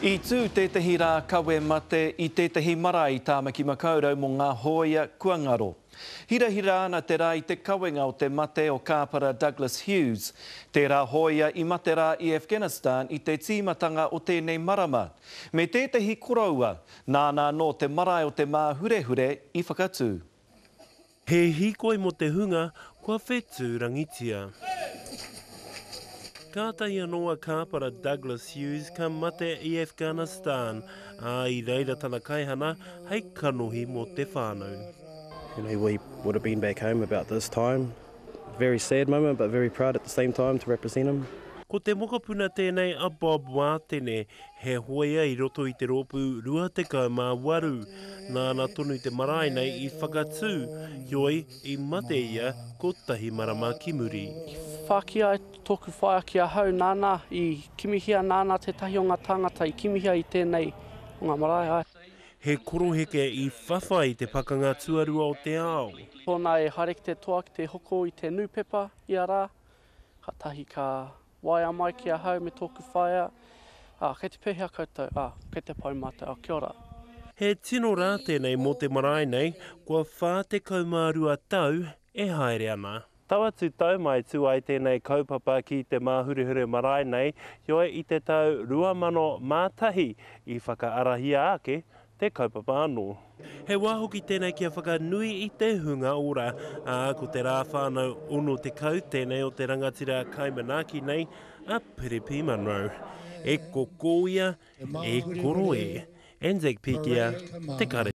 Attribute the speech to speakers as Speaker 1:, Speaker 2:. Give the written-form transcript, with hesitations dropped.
Speaker 1: I tū tētahi rā kawe mate I tētahi marae tāmaki makaurau mō ngā hoia kua ngaro. Hirahira ana te rā I te kawenga o te mate o kāpara Douglas Hughes. Te rā hoia I mate rā I Afghanistan I te tīmatanga o tēnei marama. Me tētahi koraua, nāna no te marae o te mā hurehure I whakatū.
Speaker 2: He hikoi mo te hunga, kua whetū rangitia. Kātai anoa kāpara Douglas Hughes ka mate I Afghanistan, I reira tana kaihana hei kanohi mo te whānau.
Speaker 3: You know, we would have been back home about this time. Very sad moment, but very proud at the same time to represent him.
Speaker 2: Ko te mokapuna tēnei a Bob Wātene, he hoia I roto I te rōpū 28, nāna tonu te marae nei I whakatū, hioi I mate ia ko tahi marama ki muri.
Speaker 4: Whākia tōku whaia kia hau nāna I kimihia nāna te tahi o ngā tāngata I kimihia I tēnei o ngā marae ai.
Speaker 2: He koroheke I whawhai te pakanga tuarua o te ao.
Speaker 4: Tōna e harek te toa ki te hoko I te nupepa I a rā. Ka tahi ka waia mai kia hau me tōku whaia. Kei te pēhea koutou, kei te paumata, kia ora.
Speaker 2: He tino rā tēnei mō te marae nei, kua whā te kaumārua tau e haere ana. Taua tu tau mai tu ai tēnei kaupapa ki te māhurehure marae nei, hioi I te tau 2001 I whakaarahia ake te kaupapa anō. He wāhoki tēnei kia whakanui I te hunga ora, ko te rā whānau ono te kau tēnei o te rangatira Kaimanaki nei, a Piripi Monroe. E kokoia, e koroe, Anzac Pikia, te kare.